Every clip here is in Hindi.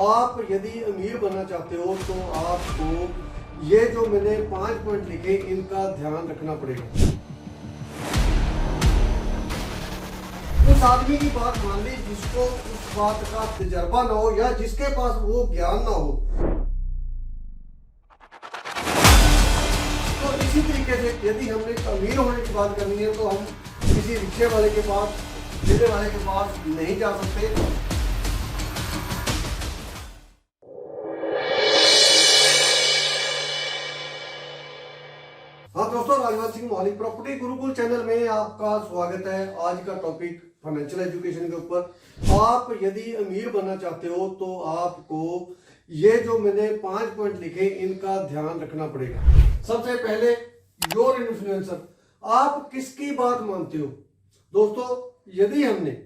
आप यदि अमीर बनना चाहते हो तो आपको ये जो मैंने 5 पॉइंट लिखे इनका ध्यान रखना पड़ेगा। उस आदमी की बात मान ली जिसको उस बात का तजर्बा ना हो या जिसके पास वो ज्ञान ना हो। तो इसी तरीके से यदि हमने अमीर होने की बात करनी है तो हम किसी रिक्शे वाले के पास, ठेले वाले के पास नहीं जा सकते। हाँ दोस्तों, राजवंत सिंह मोहाली प्रॉपर्टी गुरुकुल चैनल में आपका स्वागत है। आज का टॉपिक फाइनेंशियल एजुकेशन के ऊपर। आप यदि अमीर बनना चाहते हो तो आपको ये जो मैंने 5 पॉइंट लिखे इनका ध्यान रखना पड़ेगा। सबसे पहले, योर इन्फ्लुएंसर, आप किसकी बात मानते हो। दोस्तों, यदि हमने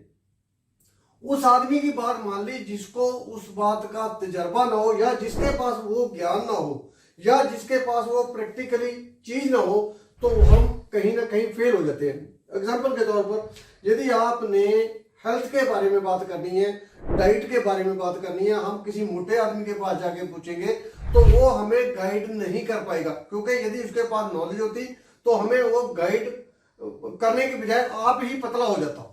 उस आदमी की बात मान ली जिसको उस बात का तजर्बा ना हो या जिसके पास वो ज्ञान ना हो या जिसके पास वो प्रैक्टिकली चीज ना हो, तो हम कहीं ना कहीं फेल हो जाते हैं। एग्जाम्पल के तौर पर, यदि आपने हेल्थ के बारे में बात करनी है, डाइट के बारे में बात करनी है, हम किसी मोटे आदमी के पास जाके पूछेंगे तो वो हमें गाइड नहीं कर पाएगा, क्योंकि यदि उसके पास नॉलेज होती तो हमें वो गाइड करने के बजाय आप ही पतला हो जाता।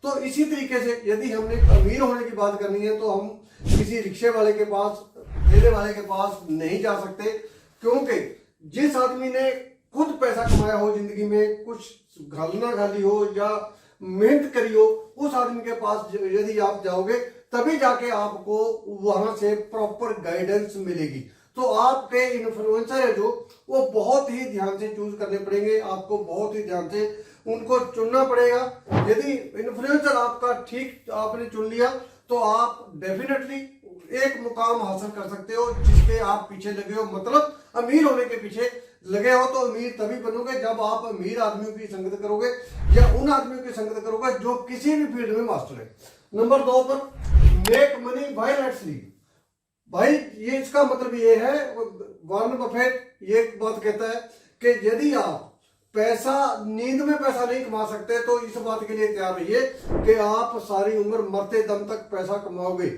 तो इसी तरीके से यदि हमने अमीर होने की बात करनी है तो हम किसी रिक्शे वाले के पास, ठेले वाले के पास नहीं जा सकते, क्योंकि जिस आदमी ने खुद पैसा कमाया हो, जिंदगी में कुछ घालना घाली हो या मेहनत करी हो, उस आदमी के पास यदि आप जाओगे तभी जाके आपको वहां से प्रॉपर गाइडेंस मिलेगी। तो आपके इन्फ्लुएंसर है जो, वो बहुत ही ध्यान से चूज करने पड़ेंगे, आपको बहुत ही ध्यान से उनको चुनना पड़ेगा। यदि इन्फ्लुएंसर आपका ठीक आपने चुन लिया तो आप डेफिनेटली एक मुकाम हासिल कर सकते हो जिसके आप पीछे लगे हो। मतलब अमीर होने के पीछे लगे हो तो अमीर तभी बनोगे जब आप अमीर आदमियों की संगत करोगे या उन आदमियों की संगत करोगे जो किसी भी फील्ड में मास्टर है। नंबर 2 पर, make money while at sleep. भाई, ये इसका मतलब ये है, वॉरेन बफेट ये बात कहता है कि यदि आप पैसा, नींद में पैसा नहीं कमा सकते तो इस बात के लिए तैयार रहिए कि आप सारी उम्र मरते दम तक पैसा कमाओगे।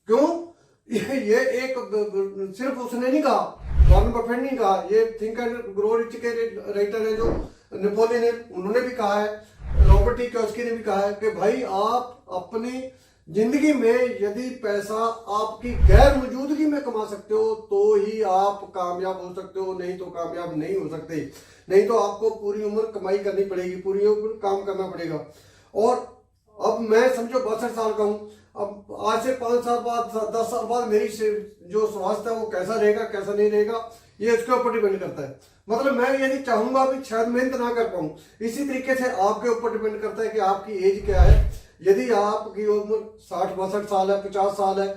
क्यों? ये एक सिर्फ उसने नहीं कहा, वॉरेन बफेट नहीं कहा, ये थिंक एंड ग्रो रिच के राइटर है जो नेपोलियन है, उन्होंने भी कहा है, रॉबर्ट टी कियोसाकी ने भी कहा है कि भाई आप अपनी जिंदगी में यदि पैसा आपकी गैर मौजूदगी में कमा सकते हो तो ही आप कामयाब हो सकते हो, नहीं तो कामयाब नहीं हो सकते। नहीं तो आपको पूरी उम्र कमाई करनी पड़ेगी, पूरी उम्र काम करना पड़ेगा। और अब मैं समझो 62 साल का हूँ, अब आज से 5 साल बाद, 10 साल बाद मेरी जो स्वास्थ्य है वो कैसा रहेगा कैसा नहीं रहेगा, ये उसके ऊपर डिपेंड करता है। मतलब मैं यदि चाहूंगा भी शायद मेहनत ना कर पाऊं। इसी तरीके से आपके ऊपर डिपेंड करता है कि आपकी एज क्या है। यदि आपकी उम्र 60-62 साल है, 50 साल है,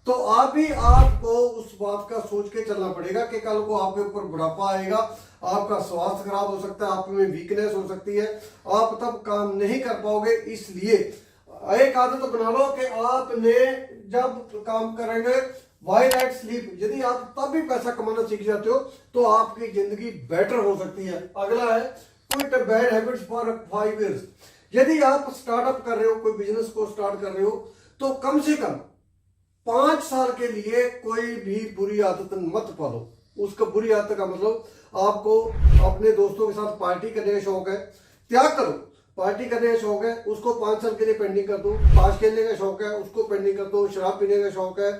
तो आप ही आपको उस बात का सोच के चलना पड़ेगा कि कल को आपके ऊपर बुढ़ापा आएगा, आपका स्वास्थ्य खराब हो सकता है, आप में वीकनेस हो सकती है, आप तब काम नहीं कर पाओगे। इसलिए एक आदत बना लो कि आपने जब काम करेंगे व्हाइल एट स्लीप, यदि आप तब भी पैसा कमाना सीख जाते हो तो आपकी जिंदगी बेटर हो सकती है। अगला है, quit bad habits for 5 years। यदि आप स्टार्टअप कर रहे हो, कोई बिजनेस को स्टार्ट कर रहे हो, तो कम से कम 5 साल के लिए कोई भी बुरी आदत मत पालो। उसका बुरी आदत का मतलब, आपको अपने दोस्तों के साथ पार्टी करने का शौक है, त्याग करो। पार्टी करने का शौक है, उसको 5 साल के लिए पेंडिंग कर दो। ताश खेलने का शौक है, उसको पेंडिंग कर दो। शराब पीने का शौक है,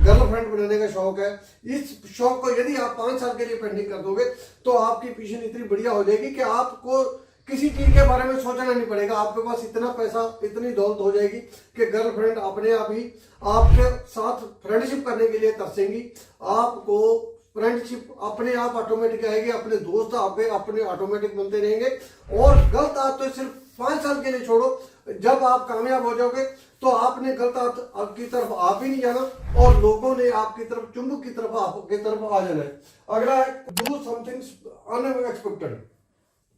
गर्लफ्रेंड बनाने का शौक है, इस शौक को यदि आप 5 साल के लिए पेंडिंग कर दोगे तो आपकी पिछली इतनी बढ़िया हो जाएगी कि आपको किसी चीज के बारे में सोचना नहीं पड़ेगा। आपके पास इतना पैसा, इतनी दौलत हो जाएगी कि गर्लफ्रेंड अपने आप ही आपके साथ फ्रेंडशिप करने के लिए तरसेंगी। आपको फ्रेंडशिप अपने आप ऑटोमेटिक आएगी, अपने दोस्त आपके अपने ऑटोमेटिक बनते रहेंगे। और गलत आदत तो सिर्फ 5 साल के लिए छोड़ो, जब आप कामयाब हो जाओगे तो आपने गलत आदत की तरफ आप ही नहीं जाना और लोगों ने आपकी तरफ, चुंबक की तरफ आपकी तरफ आ जाना है। अगला है, डू समथिंग अनएक्सपेक्टेड।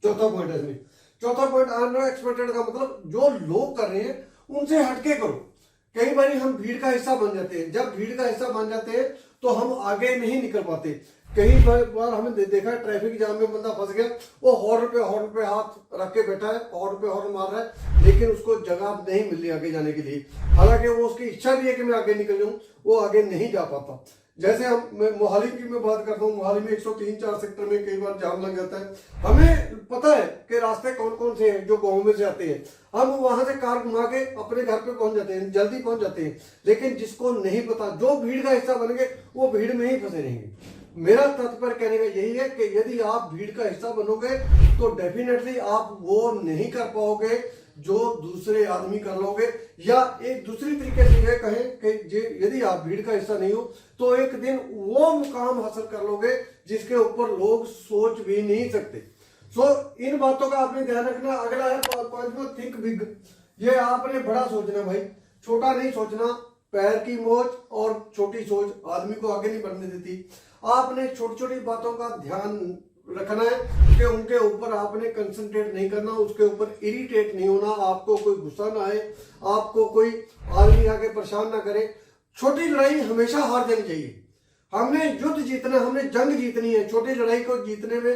चौथा पॉइंट है इसमें। चौथा पॉइंट, अनएक्सपेक्टेड का मतलब जो लोग कर रहे हैं उनसे हटके करो। कई बार हम भीड़ का हिस्सा बन जाते हैं। जब भीड़ का हिस्सा बन जाते हैं तो हम आगे नहीं निकल पाते। कई बार हमें देखा है ट्रैफिक जाम में बंदा फंस गया, वो हॉर्न पे हाथ रख के बैठा है, हॉर्न पे हॉर्न मार रहा है, लेकिन उसको जगह नहीं मिल रही आगे जाने के लिए। हालांकि वो उसकी इच्छा भी है कि मैं आगे निकल जाऊं, वो आगे नहीं जा पाता। जैसे मैं मोहाली की मैं बात करता हूँ, मोहाली में 103-4 सेक्टर में कई बार जाम लग जाता है। हमें पता है कि रास्ते कौन कौन से हैं जो गाँव में से आते हैं, हम वहां से कार घुमा के अपने घर पे पहुंच जाते हैं, जल्दी पहुंच जाते हैं। लेकिन जिसको नहीं पता, जो भीड़ का हिस्सा बन गए, वो भीड़ में ही फंसे रहेंगे। मेरा तात्पर्य कहने का यही है कि यदि आप भीड़ का हिस्सा बनोगे तो डेफिनेटली आप वो नहीं कर पाओगे जो दूसरे आदमी कर लोगे। या एक दूसरी तरीके से यह कहें कि यदि आप भीड़ का हिस्सा नहीं हो तो एक दिन वो मुकाम हासिल कर लोगे जिसके ऊपर लोग सोच भी नहीं सकते। इन बातों का आपने ध्यान रखना। अगला है पांचवा, थिंक बिग। ये आपने बड़ा सोचना भाई, छोटा नहीं सोचना। पैर की मोच और छोटी सोच आदमी को आगे नहीं बढ़ने देती। आपने छोटी छोटी बातों का ध्यान रखना है कि उनके ऊपर आपने कंसंट्रेट नहीं करना, उसके ऊपर इरिटेट नहीं होना, आपको कोई गुस्सा ना आए, आपको कोई आदमी आके परेशान ना करे। छोटी लड़ाई हमेशा हार जानी चाहिए। हमने युद्ध जीतना, हमने जंग जीतनी है। छोटी लड़ाई को जीतने में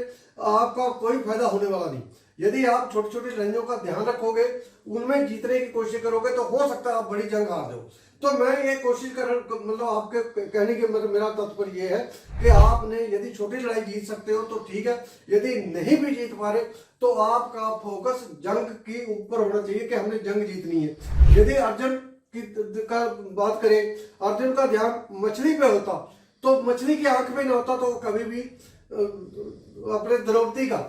आपका कोई फायदा होने वाला नहीं। यदि आप छोटी छोटी लड़ाइयों का ध्यान रखोगे, उनमें जीतने की कोशिश करोगे, तो हो सकता है आप बड़ी जंग हार जाओ। तो मैं ये कोशिश कर मतलब आपके कहने के मतलब मेरा तात्पर्य ये है कि आपने यदि छोटी लड़ाई जीत सकते हो तो ठीक है, यदि नहीं भी जीत पा रहे तो आपका फोकस जंग के ऊपर होना चाहिए कि हमने जंग जीतनी है। यदि अर्जुन की का बात करें, अर्जुन का ध्यान मछली पे होता तो मछली की आंख में ना होता तो कभी भी अपने द्रौपदी का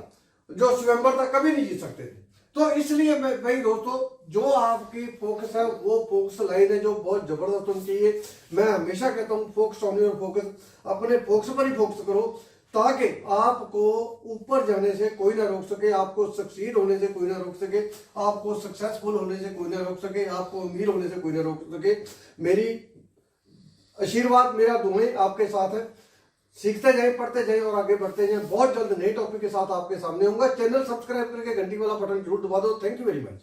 जो स्वयंवर था कभी नहीं जीत सकते थे। तो इसलिए मैं भाई दोस्तों, जो आपकी फोकस है वो फोकस लाइन है जो बहुत जबरदस्त होनी चाहिए। मैं हमेशा कहता हूँ फोकस ऑन योर फोकस, अपने फोकस पर ही फोकस करो ताकि आपको ऊपर जाने से कोई ना रोक सके, आपको सक्सीड होने से कोई ना रोक सके, आपको सक्सेसफुल होने से कोई ना रोक सके, आपको अमीर होने से कोई ना रोक सके। मेरी आशीर्वाद, मेरा दुआएं आपके साथ है। सीखते जाएं, पढ़ते जाएं और आगे बढ़ते जाएं। बहुत जल्द नए टॉपिक के साथ आपके सामने होऊंगा। चैनल सब्सक्राइब करके घंटी वाला बटन जरूर दबा दो। Thank you very much.